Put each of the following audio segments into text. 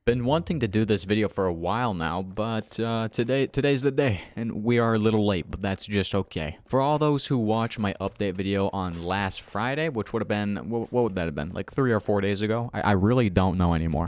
Been wanting to do this video for a while now, but today's the day, and we are a little late, but that's just okay. For all those who watched my update video on last Friday, which would have been, what would that have been, like 3 or 4 days ago? I really don't know anymore.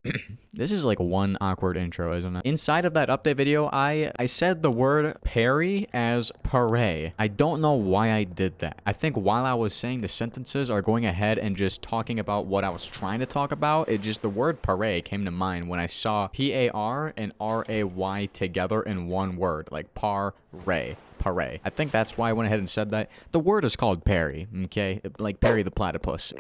This is like one awkward intro, isn't it? Inside of that update video, I said the word parry as parray. I don't know why I did that. I think while I was saying the sentences or going ahead and just talking about what I was trying to talk about, the word parray came to mind when I saw P-A-R and R-A-Y together in one word, like par-ray. Parray. I think that's why I went ahead and said that. The word is called parry, okay? Like Perry the Platypus.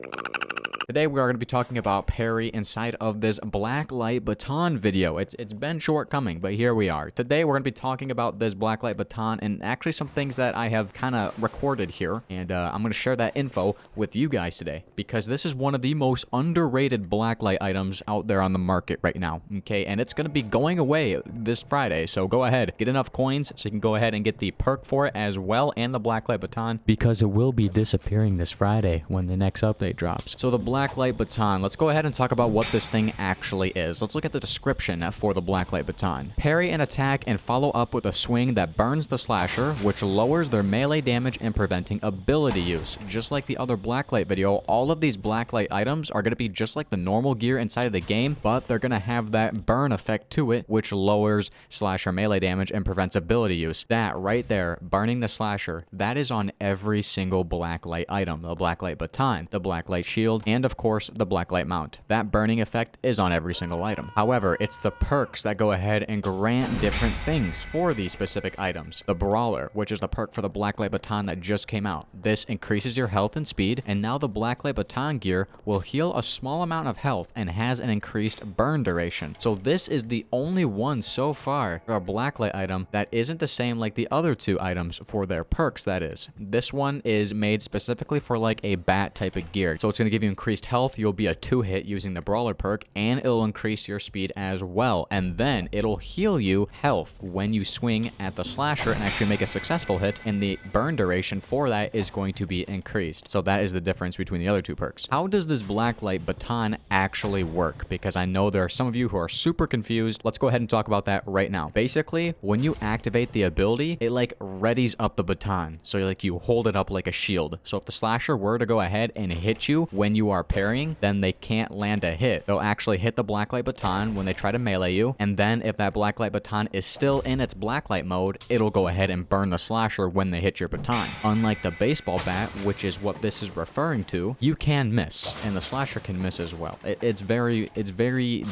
Today we are going to be talking about parry inside of this Blacklight Baton video. It's been shortcoming, but here we are. Today we're going to be talking about this Blacklight Baton and actually some things that I have kind of recorded here. And I'm going to share that info with you guys today because this is one of the most underrated Blacklight items out there on the market right now. Okay, and it's going to be going away this Friday. So go ahead, get enough coins so you can go ahead and get the perk for it as well and the Blacklight Baton because it will be disappearing this Friday when the next update drops. So the Blacklight Baton. Let's go ahead and talk about what this thing actually is. Let's look at the description for the Blacklight Baton. Parry an attack and follow up with a swing that burns the slasher, which lowers their melee damage and preventing ability use. Just like the other Blacklight video, all of these Blacklight items are going to be just like the normal gear inside of the game, but they're going to have that burn effect to it, which lowers slasher melee damage and prevents ability use. That right there, burning the slasher, that is on every single Blacklight item. The Blacklight Baton, the Blacklight Shield, and of course, the Blacklight Mount. That burning effect is on every single item. However, it's the perks that go ahead and grant different things for these specific items. The Brawler, which is the perk for the Blacklight Baton that just came out. This increases your health and speed, and now the Blacklight Baton gear will heal a small amount of health and has an increased burn duration. So this is the only one so far for a Blacklight item that isn't the same like the other two items for their perks, that is. This one is made specifically for like a bat type of gear. So it's going to give you increased health. You'll be a 2-hit using the Brawler perk, and it'll increase your speed as well. And then it'll heal you health when you swing at the slasher and actually make a successful hit, and the burn duration for that is going to be increased. So that is the difference between the other two perks. How does this Blacklight Baton actually work? Because I know there are some of you who are super confused. Let's go ahead and talk about that right now. Basically, when you activate the ability, it like readies up the baton. So like you hold it up like a shield. So if the slasher were to go ahead and hit you when you are parrying, then they can't land a hit. They'll actually hit the Blacklight Baton when they try to melee you, and then if that Blacklight Baton is still in its Blacklight mode, it'll go ahead and burn the slasher when they hit your baton. Unlike the baseball bat, which is what this is referring to, you can miss, and the slasher can miss as well. It's very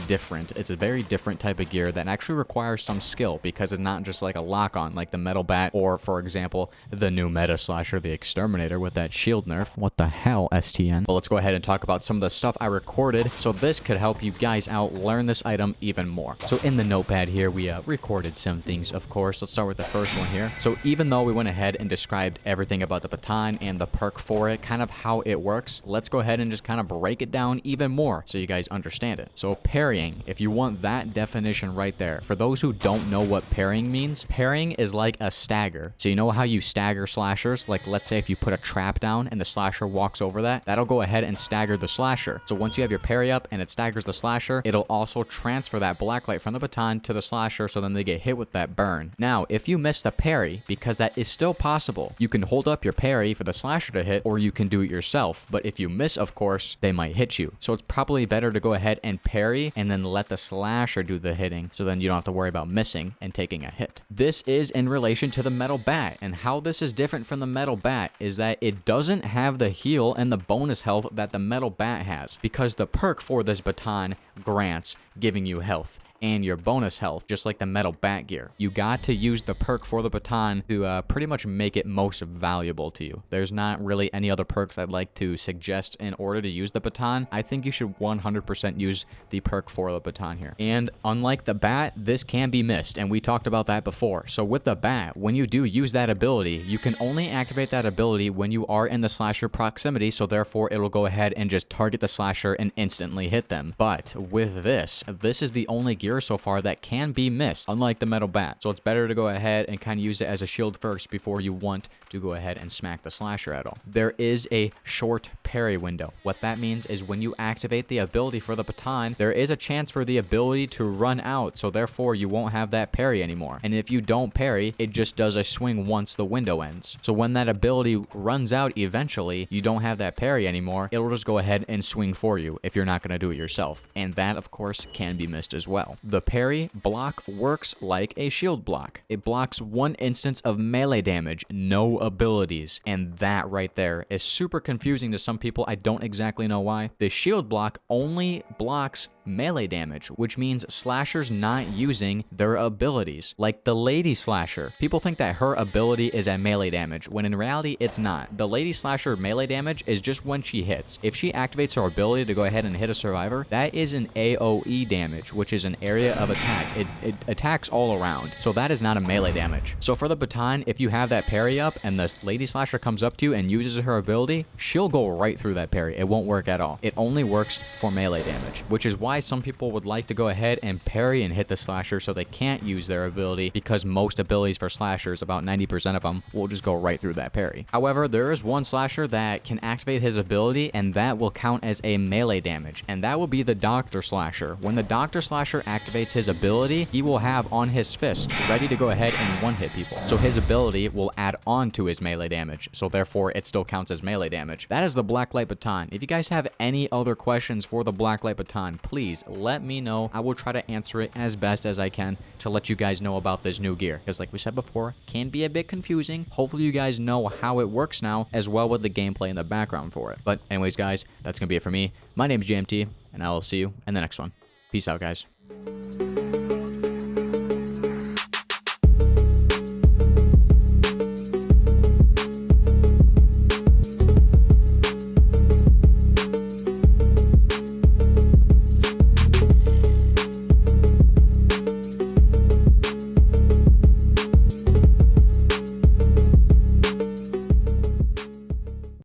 different. It's a very different type of gear that actually requires some skill because it's not just like a lock-on like the metal bat or, for example, the new meta slasher, the Exterminator with that shield nerf. What the hell, STN? But let's go ahead and talk about some of the stuff I recorded, so this could help you guys out learn this item even more. So in the notepad here, we recorded some things, of course. Let's start with the first one here. So even though we went ahead and described everything about the baton and the perk for it, kind of how it works, let's go ahead and just kind of break it down even more so you guys understand it. So parrying, if you want that definition right there, for those who don't know what parrying means, parrying is like a stagger. So you know how you stagger slashers? Like let's say if you put a trap down and the slasher walks over that, that'll go ahead and stagger the slasher. So once you have your parry up and it staggers the slasher, it'll also transfer that Blacklight from the baton to the slasher, so then they get hit with that burn. Now, if you miss the parry, because that is still possible, you can hold up your parry for the slasher to hit, or you can do it yourself. But if you miss, of course, they might hit you. So it's probably better to go ahead and parry and then let the slasher do the hitting, so then you don't have to worry about missing and taking a hit. This is in relation to the metal bat, and how this is different from the metal bat is that it doesn't have the heal and the bonus health that the metal bat has, because the perk for this baton grants giving you health and your bonus health, just like the metal bat gear. You got to use the perk for the baton to pretty much make it most valuable to you. There's not really any other perks I'd like to suggest in order to use the baton. I think you should 100% use the perk for the baton here. And unlike the bat, this can be missed, and we talked about that before. So with the bat, when you do use that ability, you can only activate that ability when you are in the slasher proximity, so therefore it'll go ahead and just target the slasher and instantly hit them. But with this is the only gear gear so far that can be missed, unlike the metal bat. So it's better to go ahead and kind of use it as a shield first before you want to go ahead and smack the slasher at all. There is a short parry window. What that means is when you activate the ability for the baton, there is a chance for the ability to run out, so therefore you won't have that parry anymore. And if you don't parry, it just does a swing once the window ends. So when that ability runs out eventually, you don't have that parry anymore, it'll just go ahead and swing for you if you're not going to do it yourself. And that, of course, can be missed as well. The parry block works like a shield block. It blocks one instance of melee damage, no abilities. And that right there is super confusing to some people. I don't exactly know why. The shield block only blocks melee damage, which means slashers not using their abilities. Like the lady slasher. People think that her ability is at melee damage, when in reality it's not. The lady slasher melee damage is just when she hits. If she activates her ability to go ahead and hit a survivor, that is an AoE damage, which is an area of attack. It attacks all around. So that is not a melee damage. So for the baton, if you have that parry up and the lady slasher comes up to you and uses her ability, she'll go right through that parry. It won't work at all. It only works for melee damage, which is why some people would like to go ahead and parry and hit the slasher so they can't use their ability, because most abilities for slashers, about 90% of them, will just go right through that parry. However, there is one slasher that can activate his ability and that will count as a melee damage, and that will be the doctor slasher. When the doctor slasher activates his ability, he will have on his fist ready to go ahead and one-hit people. So his ability will add on to his melee damage, so therefore it still counts as melee damage. That is the Blacklight Baton. If you guys have any other questions for the Blacklight Baton, please let me know. I will try to answer it as best as I can to let you guys know about this new gear, because like we said before, can be a bit confusing. Hopefully you guys know how it works now, as well with the gameplay in the background for it. But anyways guys, that's gonna be it for me. My name's JMT, and I will see you in the next one. Peace out, guys.